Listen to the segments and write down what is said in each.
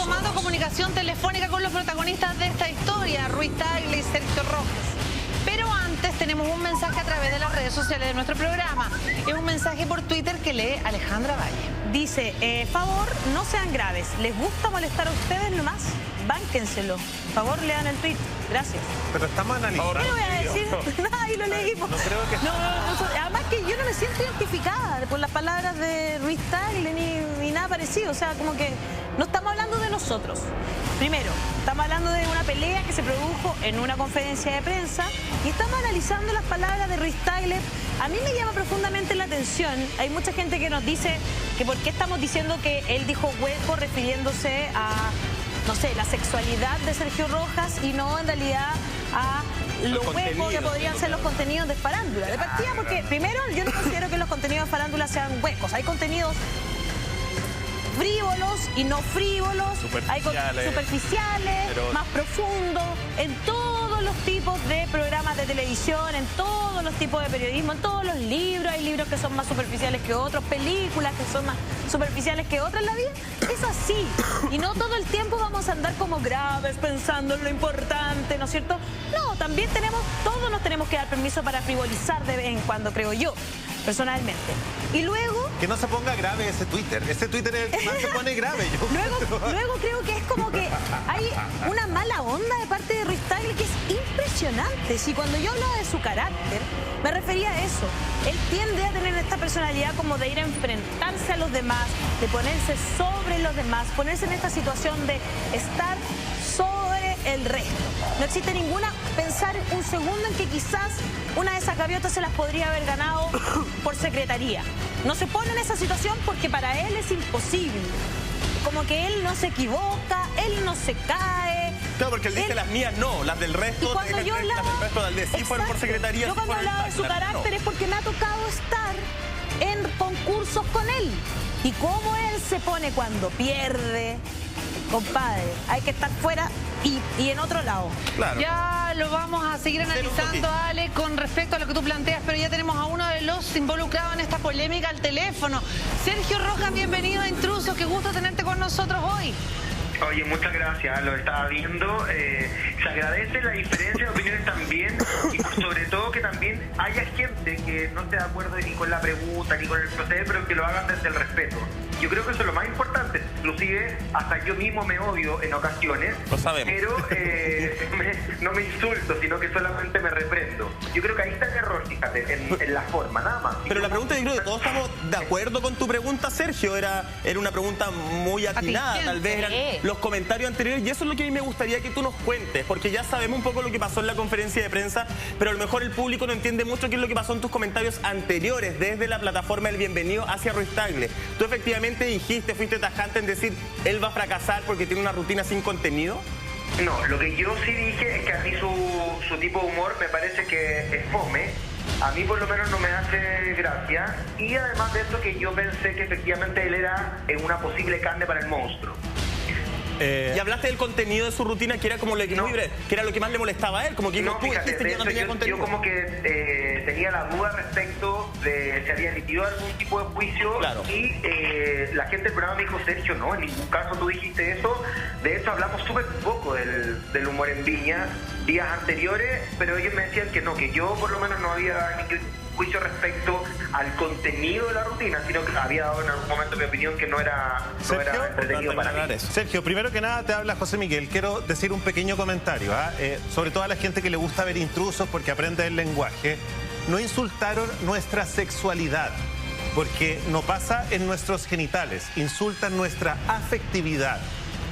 tomando comunicación telefónica con los protagonistas de esta historia, Ruiz Tagle y Sergio Rojas. Pero antes tenemos un mensaje a través de las redes sociales de nuestro programa. Es un mensaje por Twitter que lee Alejandra Valle. Dice, favor, no sean graves. ¿Les gusta molestar a ustedes nomás? Bánquenselo. Por favor, lean el tweet. Gracias. Pero estamos analizando. ¿Qué no voy a decir? Ahí lo leímos. No creo que... Además que yo no me siento identificada por las palabras de Ruiz Tagle ni nada parecido. O sea, como que no estamos hablando de nosotros. Primero, estamos hablando de una pelea que se produjo en una conferencia de prensa y estamos analizando las palabras de Ruiz Tagle. A mí me llama profundamente la atención. Hay mucha gente que nos dice que por qué estamos diciendo que él dijo hueco refiriéndose a, no sé, la sexualidad de Sergio Rojas y no en realidad a lo hueco que podrían ser los contenidos de farándula. De partida, porque primero yo no considero que los contenidos de farándula sean huecos. Hay contenidos frívolos y no frívolos, hay superficiales, pero más profundos, en todos los tipos de programas de televisión, en todos los tipos de periodismo, en todos los libros. Hay libros que son más superficiales que otros, películas que son más superficiales que otras. La vida es así y no todo el tiempo vamos a andar como graves pensando en lo importante, ¿no es cierto? No, también todos nos tenemos que dar permiso para frivolizar de vez en cuando, creo yo, personalmente. Y luego... Que no se ponga grave ese Twitter. Ese Twitter es el que más se pone grave. Luego creo que es como que hay una mala onda de parte de Ruiz Tagle que es impresionante. Si cuando yo hablaba de su carácter, me refería a eso. Él tiende a tener esta personalidad como de ir a enfrentarse a los demás, de ponerse sobre los demás, ponerse en esta situación de estar sobre el resto. No existe pensar un segundo en que quizás una de esas gaviotas se las podría haber ganado por secretaría. No se pone en esa situación porque para él es imposible. Como que él no se equivoca, él no se cae. Claro, porque él dice las mías no, las del resto, y cuando yo hablaba, las del resto del de sí fueron por secretaría. Yo cuando hablaba de su carácter es porque me ha tocado estar en concursos con él. Y cómo él se pone cuando pierde, compadre, hay que estar fuera y en otro lado. Claro. Ya lo vamos a seguir analizando, Ale, con respecto a lo que tú planteas, pero ya tenemos a uno de los involucrados en esta polémica al teléfono. Sergio Rojas, bienvenido a Intrusos, qué gusto tenerte con nosotros hoy. Oye, muchas gracias, lo estaba viendo. Se agradece la diferencia de opiniones también y sobre todo que también haya gente que no esté de acuerdo ni con la pregunta ni con el proceso, pero que lo hagan desde el respeto. Yo creo que eso es lo más importante. Inclusive hasta yo mismo me odio en ocasiones, lo sabemos. Pero no me insulto, sino que solamente me reprendo. Yo creo que ahí está el error, fíjate, en la forma, nada más. Pero la pregunta, yo creo que todos estamos de acuerdo con tu pregunta, Sergio. Era una pregunta muy atinada, tal vez eran los comentarios anteriores, y eso es lo que a mí me gustaría que tú nos cuentes, porque ya sabemos un poco lo que pasó en la conferencia de prensa, pero a lo mejor el público no entiende mucho qué es lo que pasó en tus comentarios anteriores desde la plataforma del Bienvenido hacia Ruiz Tagle. Tú efectivamente dijiste, fuiste tajante en decir, él va a fracasar porque tiene una rutina sin contenido. No, lo que yo sí dije es que a mí su tipo de humor me parece que es fome. A mí por lo menos no me hace gracia. Y además de esto que yo pensé que efectivamente él era una posible carne para el monstruo. Y hablaste del contenido de su rutina, que era como lo que, que era lo que más le molestaba a él, como que no, tú fíjate, dijiste que no tenía contenido. Yo como que tenía la duda respecto de si había emitido algún tipo de juicio, claro. Y la gente del programa me dijo, Sergio, no, en ningún caso tú dijiste eso. De hecho hablamos súper poco del humor en Viña días anteriores, pero ellos me decían que no, que yo por lo menos no había emitido juicio respecto al contenido de la rutina, sino que había dado en algún momento mi opinión que no era entretenido para mí. Sergio, primero que nada te habla José Miguel. Quiero decir un pequeño comentario, sobre todo a la gente que le gusta ver Intrusos porque aprende el lenguaje. No insultaron nuestra sexualidad, porque no pasa en nuestros genitales, insultan nuestra afectividad.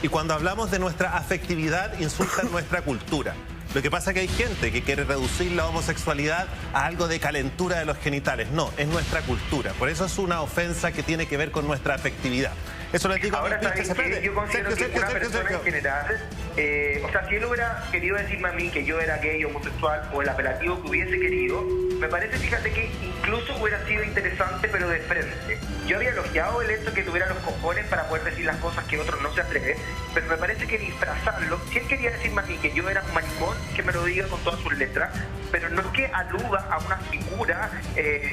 Y cuando hablamos de nuestra afectividad, insultan nuestra cultura. Lo que pasa es que hay gente que quiere reducir la homosexualidad a algo de calentura de los genitales. No, es nuestra cultura. Por eso es una ofensa que tiene que ver con nuestra afectividad. Eso lo digo. Ahora, yo considero que una persona en general, o sea, si él hubiera querido decirme a mí que yo era gay, homosexual o el apelativo que hubiese querido, me parece, fíjate, que incluso hubiera sido interesante, pero de frente. Yo había elogiado el hecho que tuviera los cojones para poder decir las cosas que otros no se atreven, pero me parece que disfrazarlo, si él quería decirme a mí que yo era un maricón, que me lo diga con todas sus letras, pero no es que aluda a una figura,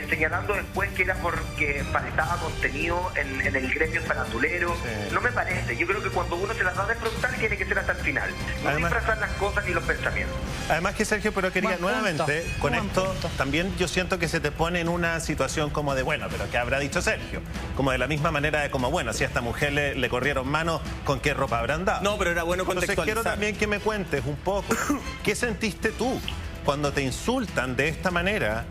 señalando después que era porque faltaba contenido en el gremio farandulero. Sí. No me parece. Yo creo que cuando uno se las da de frontal tiene que ser hasta el final. No disfrazar las cosas ni los pensamientos. Además que, Sergio, pero quería nuevamente, con esto, también yo siento que se te pone en una situación como de, bueno, pero ¿qué habrá dicho Sergio? Como de la misma manera de como, bueno, si a esta mujer le corrieron manos, ¿con qué ropa habrán dado? No, pero era bueno contextualizar. Entonces quiero también que me cuentes un poco, ¿qué sentiste tú cuando te insultan de esta manera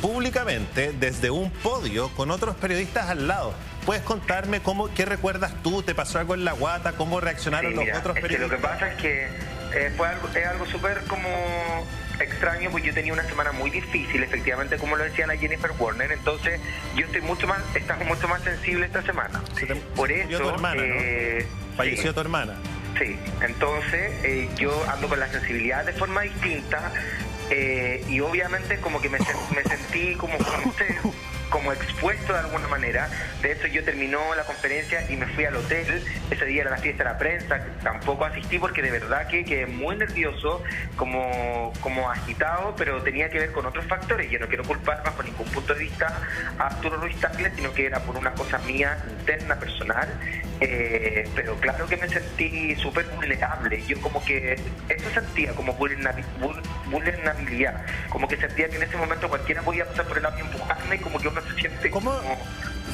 públicamente desde un podio con otros periodistas al lado? ¿Puedes contarme qué recuerdas tú? ¿Te pasó algo en la guata? ¿Cómo reaccionaron los otros periodistas? Lo que pasa es que es algo súper como extraño, pues yo tenía una semana muy difícil, efectivamente, como lo decía la Jennifer Warner. Entonces yo estaba mucho más sensible esta semana. Por eso, tu hermana, ¿no? Falleció tu hermana. Sí, entonces yo ando con la sensibilidad de forma distinta, y obviamente como que me sentí como expuesto de alguna manera. De hecho, yo terminó la conferencia y me fui al hotel. Ese día era la fiesta de la prensa, tampoco asistí porque de verdad que quedé muy nervioso, como agitado, pero tenía que ver con otros factores. Yo no quiero culpar bajo ningún punto de vista a Arturo Ruiz Tagle, sino que era por una cosa mía interna, personal. Pero claro que me sentí súper vulnerable. Yo como que eso sentía como vulnerabilidad, como que sentía que en ese momento cualquiera podía pasar por el lado y empujarme, y como que uno se siente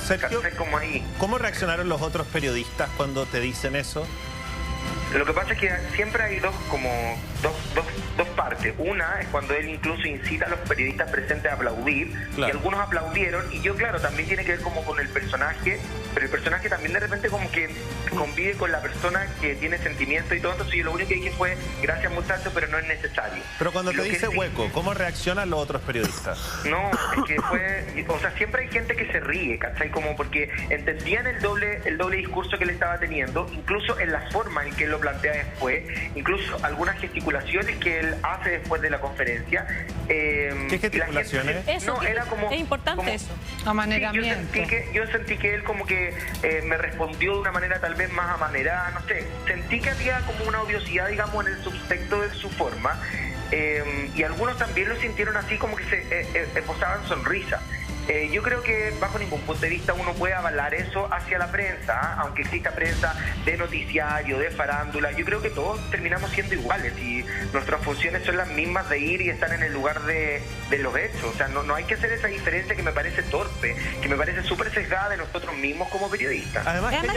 Sergio, como ahí. ¿Cómo reaccionaron los otros periodistas cuando te dicen eso? Lo que pasa es que siempre hay dos partes. Una es cuando él incluso incita a los periodistas presentes a aplaudir, claro. Y algunos aplaudieron, y yo, claro, también tiene que ver como con el personaje, pero el personaje también de repente como que convive con la persona que tiene sentimiento y todo. Entonces yo lo único que dije fue, gracias muchachos, pero no es necesario. Pero cuando te dice hueco, ¿cómo reaccionan los otros periodistas? No, es que siempre hay gente que se ríe, ¿cachai? Como porque entendían el doble discurso que él estaba teniendo, incluso en la forma en que él lo plantea después, incluso algunas gesticulaciones que él hace después de la conferencia. ¿Qué gesticulaciones? Era como, es importante eso. Amaneramiento. Yo sentí que él como que me respondió de una manera tal vez más amanerada, no sé. Sentí que había como una odiosidad, digamos, en el subtexto de su forma. Y algunos también lo sintieron así, como que se esbozaban sonrisa. Yo creo que bajo ningún punto de vista uno puede avalar eso hacia la prensa, aunque exista prensa de noticiario, de farándula. Yo creo que todos terminamos siendo iguales y nuestras funciones son las mismas de ir y estar en el lugar de los hechos. O sea, no hay que hacer esa diferencia que me parece torpe, que me parece súper sesgada de nosotros mismos como periodistas. Además que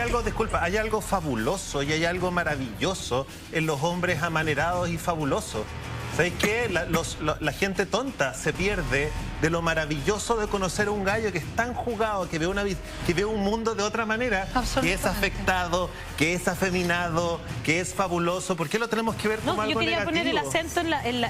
hay algo fabuloso y hay algo maravilloso en los hombres amanerados y fabulosos. ¿Sabéis qué? La gente tonta se pierde de lo maravilloso de conocer a un gallo que es tan jugado, que ve un mundo de otra manera, que es afectado, que es afeminado, que es fabuloso. ¿Por qué lo tenemos que ver como algo negativo? Yo quería poner el acento en la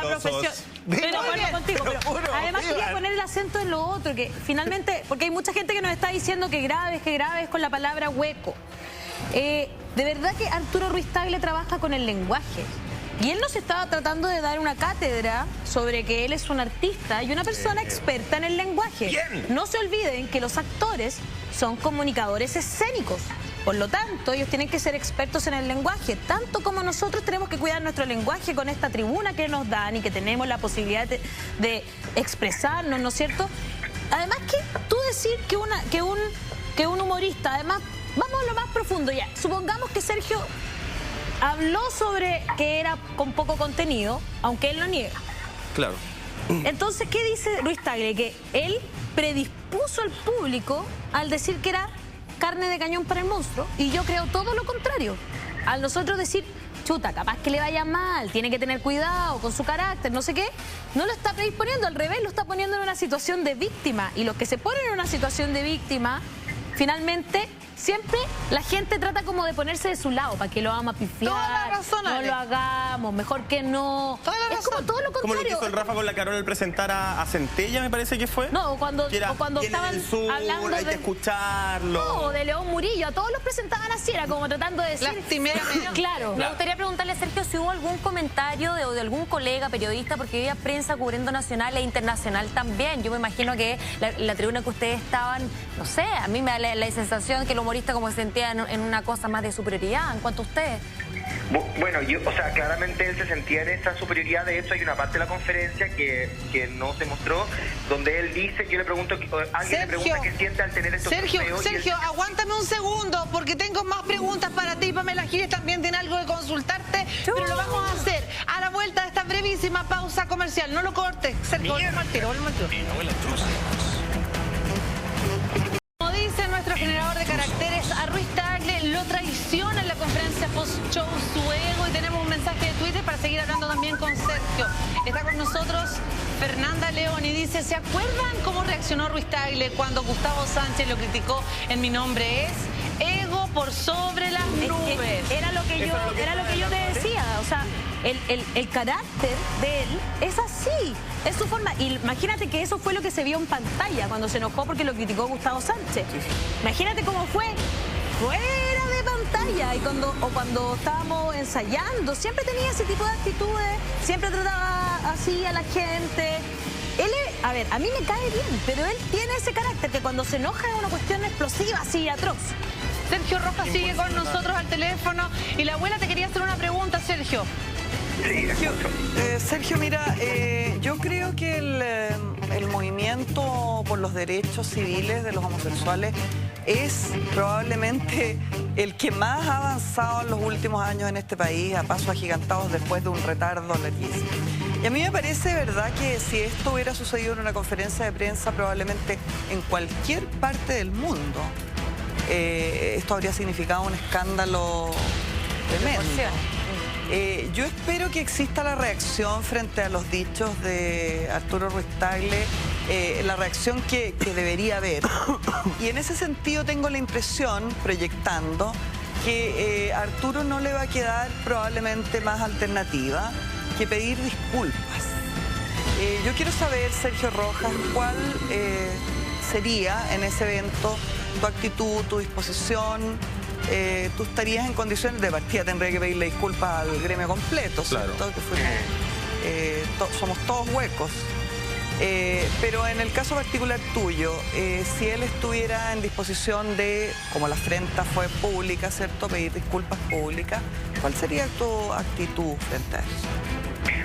profesión. Pero bueno, contigo. Pero además quería poner el acento en lo otro, que finalmente, porque hay mucha gente que nos está diciendo que grave es con la palabra hueco. De verdad que Arturo Ruiz Tagle trabaja con el lenguaje. Y él nos estaba tratando de dar una cátedra sobre que él es un artista y una persona experta en el lenguaje. Bien. No se olviden que los actores son comunicadores escénicos. Por lo tanto, ellos tienen que ser expertos en el lenguaje, tanto como nosotros tenemos que cuidar nuestro lenguaje con esta tribuna que nos dan y que tenemos la posibilidad de expresarnos, ¿no es cierto? Además, que tú decir que un humorista, además, vamos a lo más profundo ya. Supongamos que Sergio habló sobre que era con poco contenido, aunque él lo niega. Claro. Entonces, ¿qué dice Ruiz Tagle? Que él predispuso al público al decir que era carne de cañón para el monstruo, y yo creo todo lo contrario. Al nosotros decir, chuta, capaz que le vaya mal, tiene que tener cuidado con su carácter, no sé qué, no lo está predisponiendo, al revés, lo está poniendo en una situación de víctima. Y los que se ponen en una situación de víctima, finalmente, siempre la gente trata como de ponerse de su lado para que lo vamos a pifiar. Toda la razón, no lo hagamos, mejor que no. Es como todo lo contrario. Como lo que hizo el Rafa con la Carol al presentar a Centella, me parece que fue. No, cuando estaban hablando hay que escucharlo. No, de León Murillo, a todos los presentaban así, era como tratando de decir. Lastimeramente. Claro. Me gustaría preguntarle a Sergio si hubo algún comentario de algún colega periodista, porque había prensa cubriendo nacional e internacional también. Yo me imagino que la tribuna que ustedes estaban, no sé, a mí me da la sensación que lo humorista como se sentía en una cosa más de superioridad en cuanto a ustedes. Bueno, claramente él se sentía en esa superioridad. De hecho, hay una parte de la conferencia que no se mostró, donde él dice, yo le pregunto, alguien le pregunta qué siente al tener estos trofeos. Sergio, aguántame un segundo, porque tengo más preguntas para ti. Pamela Giles también tiene algo que consultarte, pero lo vamos a hacer a la vuelta de esta brevísima pausa comercial. No lo cortes, Sergio, volvemos al tiro. Como dice nuestro generador de caracteres, a Ruiz Tagle lo traiciona en la conferencia post-show su ego, y tenemos un mensaje de Twitter para seguir hablando también con Sergio. Está con nosotros Fernanda León y dice, ¿se acuerdan cómo reaccionó Ruiz Tagle cuando Gustavo Sánchez lo criticó en Mi Nombre Es? Ego por sobre las nubes. Era lo que yo te decía, o sea, el carácter de él es así, es su forma. Y imagínate que eso fue lo que se vio en pantalla cuando se enojó porque lo criticó Gustavo Sánchez. Imagínate cómo fue fuera de pantalla y cuando estábamos ensayando, siempre tenía ese tipo de actitudes, siempre trataba así a la gente. Él es, a ver, a mí me cae bien, pero él tiene ese carácter que cuando se enoja es una cuestión explosiva, así, atroz. Sergio Rojas sigue con nosotros al teléfono y la abuela te quería hacer una pregunta, Sergio. Sergio, mira, yo creo que el movimiento por los derechos civiles de los homosexuales es probablemente el que más ha avanzado en los últimos años en este país, a pasos agigantados después de un retardo larguísimo. Y a mí me parece, verdad, que si esto hubiera sucedido en una conferencia de prensa, probablemente en cualquier parte del mundo, esto habría significado un escándalo tremendo. Yo espero que exista la reacción frente a los dichos de Arturo Ruiz Tagle, la reacción que debería haber. Y en ese sentido tengo la impresión, proyectando, que a Arturo no le va a quedar probablemente más alternativa que pedir disculpas. Yo quiero saber, Sergio Rojas, cuál sería en ese evento tu actitud, tu disposición. Tú estarías en condiciones de partida, tendría que pedirle disculpas al gremio completo, ¿cierto? Claro. Que somos todos huecos. Pero en el caso particular tuyo, si él estuviera en disposición de, como la afrenta fue pública, ¿cierto?, pedir disculpas públicas, ¿cuál sería tu actitud frente a eso?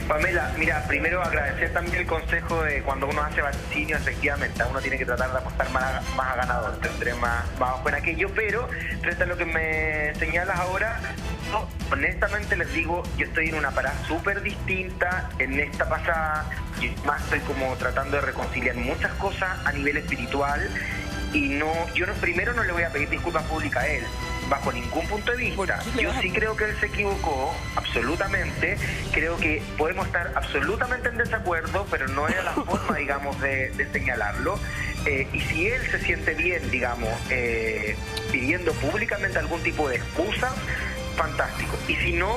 Pamela, mira, primero agradecer también el consejo de cuando uno hace vaticinio, efectivamente, uno tiene que tratar de apostar más a ganador, tendré más buena que yo, pero frente a lo que me señalas ahora, no, honestamente les digo, yo estoy en una parada súper distinta en esta pasada, y más estoy como tratando de reconciliar muchas cosas a nivel espiritual, y primero no le voy a pedir disculpas públicas a él, bajo ningún punto de vista. Yo sí creo que él se equivocó, absolutamente. Creo que podemos estar absolutamente en desacuerdo, pero no era la forma, digamos, de señalarlo. Y si él se siente bien, digamos, pidiendo públicamente algún tipo de excusa, fantástico. Y si no,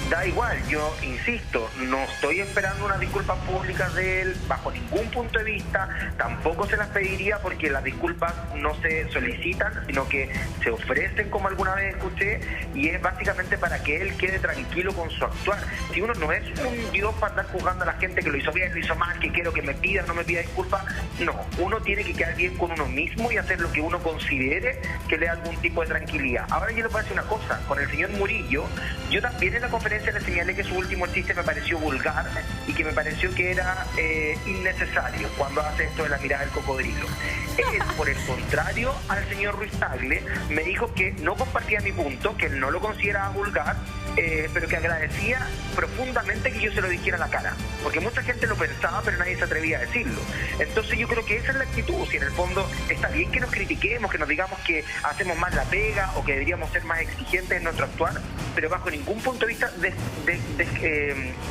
da igual, yo insisto, no estoy esperando unas disculpas públicas de él bajo ningún punto de vista, tampoco se las pediría porque las disculpas no se solicitan, sino que se ofrecen, como alguna vez escuché, y es básicamente para que él quede tranquilo con su actuar. Si uno no es un Dios para andar juzgando a la gente que lo hizo bien, lo hizo mal, que quiero que me pida, no me pida disculpas, no, uno tiene que quedar bien con uno mismo y hacer lo que uno considere que le da algún tipo de tranquilidad. Ahora yo le voy a decir una cosa, con el señor Murillo, yo también en la conferencia le señalé que su último chiste me pareció vulgar y que me pareció que era innecesario cuando hace esto de la mirada del cocodrilo. Él, por el contrario, al señor Ruiz Tagle me dijo que no compartía mi punto, que él no lo consideraba vulgar, pero que agradecía profundamente que yo se lo dijera a la cara, porque mucha gente lo pensaba, pero nadie se atrevía a decirlo. Entonces yo creo que esa es la actitud. Si en el fondo está bien que nos critiquemos, que nos digamos que hacemos más la pega o que deberíamos ser más exigentes en nuestro actuar, pero bajo ningún punto de vista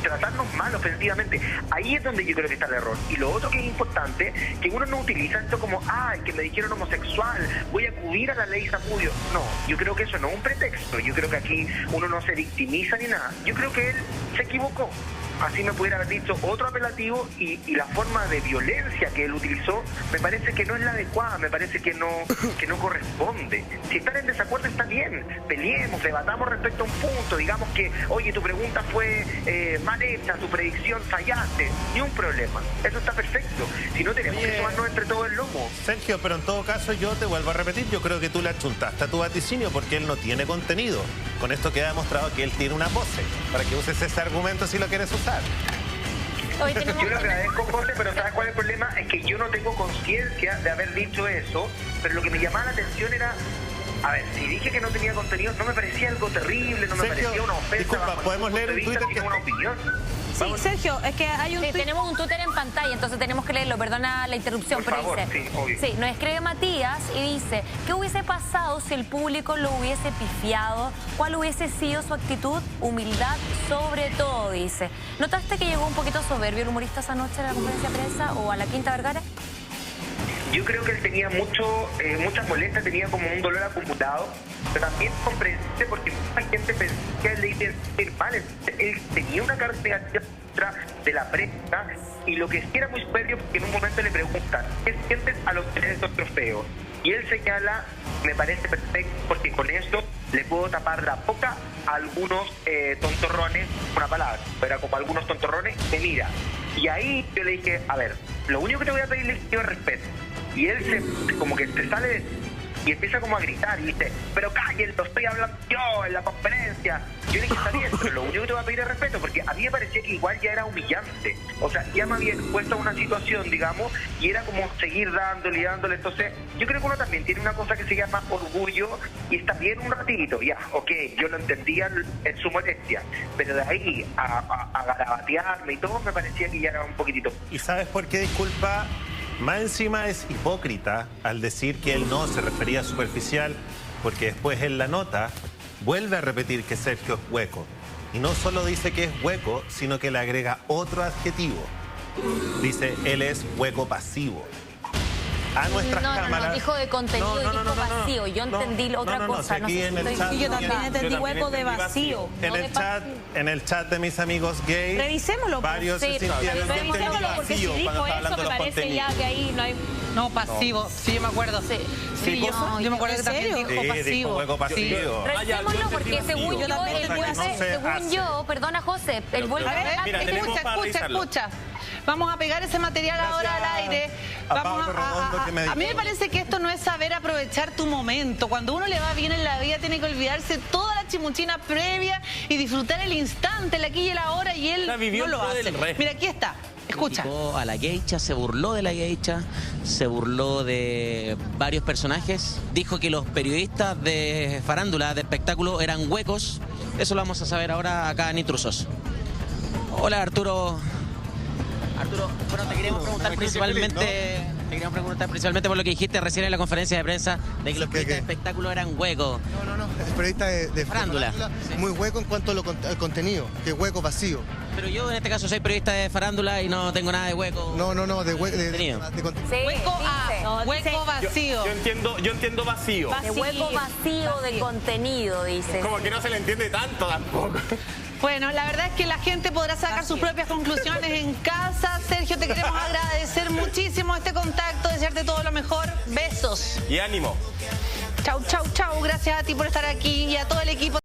tratarnos mal ofensivamente. Ahí es donde yo creo que está el error. Y lo otro que es importante, que uno no utiliza esto como, que me dijeron homosexual, voy a acudir a la ley Zamudio. No, yo creo que eso no es un pretexto. Yo creo que aquí uno no se victimiza ni nada. Yo creo que él se equivocó. así me pudiera haber dicho otro apelativo y la forma de violencia que él utilizó me parece que no es la adecuada, me parece que no corresponde. Si están en desacuerdo está bien, peleemos, debatamos respecto a un punto, digamos que, oye, tu pregunta fue mal hecha, tu predicción fallaste, ni un problema, eso está perfecto. Si no tenemos que sumarnos entre todo el lomo. Sergio, pero en todo caso yo te vuelvo a repetir, yo creo que tú le achuntaste a tu vaticinio porque él no tiene contenido. Con esto queda demostrado que él tiene una pose, para que uses ese argumento si lo quieres usar. Hoy tenemos... Yo lo agradezco, José, pero ¿sabes cuál es el problema? Es que yo no tengo conciencia de haber dicho eso, pero lo que me llamaba la atención era... A ver, si dije que no tenía contenido, no me parecía algo terrible, no me parecía una ofensa. Disculpa, ¿podemos leer un Twitter que una opinión? Sí, Sergio, es que hay un tenemos un Twitter en pantalla, entonces tenemos que leerlo. Perdona la interrupción, Por pero favor, dice... sí, obvio. Sí, nos escribe Matías y dice, ¿qué hubiese pasado si el público lo hubiese pifiado? ¿Cuál hubiese sido su actitud? Humildad sobre todo, dice. ¿Notaste que llegó un poquito soberbio el humorista esa noche a la conferencia de prensa o a la Quinta Vergara? Yo creo que él tenía muchas molestias, tenía como un dolor acumulado, pero también comprensible porque mucha gente pensaba que él le iba a ir mal. Él tenía una carga negativa de la prensa y lo que sí era muy serio porque en un momento le preguntan, ¿qué sientes al obtener estos trofeos? Y él señala, me parece perfecto porque con esto le puedo tapar la boca a algunos tontorrones, una palabra, era como algunos tontorrones, me mira. Y ahí yo le dije, a ver, lo único que te voy a pedir es respeto. Y él como que se sale y empieza como a gritar y dice, pero cállenlo, estoy hablando yo en la conferencia. Yo le dije, está bien, pero lo único que te voy a pedir es respeto, porque a mí me parecía que igual ya era humillante. O sea, ya me había puesto a una situación, digamos, y era como seguir dándole y dándole. Entonces, yo creo que uno también tiene una cosa que se llama orgullo y está bien un ratito, ya, ok, yo lo entendía en su molestia, pero de ahí a garabatearme y todo, me parecía que ya era un poquitito. ¿Y sabes por qué, disculpa? Más encima es hipócrita al decir que él no se refería a superficial, porque después en la nota vuelve a repetir que Sergio es hueco. Y no solo dice que es hueco, sino que le agrega otro adjetivo. Dice, él es hueco pasivo. A nuestras cámaras... No, dijo de contenido y dijo vacío. Yo entendí otra cosa. Si aquí en el chat, yo también entendí hueco de vacío. En el chat de mis amigos gays, revisémoslo. Varios se sintieron Revisémoslo porque si dijo eso me parece ya que ahí no hay... No, pasivo, sí, yo me acuerdo. Sí, yo me acuerdo que también dijo pasivo. Dijo hueco pasivo. Revisémoslo porque según yo, perdona José, el vuelve a escucha. Vamos a pegar ese material ahora al aire. A mí me parece que esto no es saber aprovechar tu momento. Cuando uno le va bien en la vida tiene que olvidarse toda la chimuchina previa y disfrutar el instante, el aquí y el ahora, y él no lo hace. Mira, aquí está. Escucha. Criticó a la geisha, se burló de la geisha, se burló de varios personajes. Dijo que los periodistas de farándula, de espectáculo, eran huecos. Eso lo vamos a saber ahora acá en Intrusos. Hola, Arturo. Arturo, bueno, te queríamos preguntar principalmente por lo que dijiste recién en la conferencia de prensa de que los periodistas de espectáculo eran huecos. No, el periodista de farándula. Muy hueco en cuanto al contenido, que hueco vacío. Pero yo en este caso soy periodista de farándula y no tengo nada de hueco. No, de contenido. Hueco vacío. Yo entiendo vacío. De hueco vacío de contenido, dice. Como que no se le entiende tanto tampoco. Bueno, la verdad es que la gente podrá sacar sus propias conclusiones en casa. Sergio, te queremos agradecer muchísimo este contacto, desearte todo lo mejor. Besos. Y ánimo. Chau. Gracias a ti por estar aquí y a todo el equipo.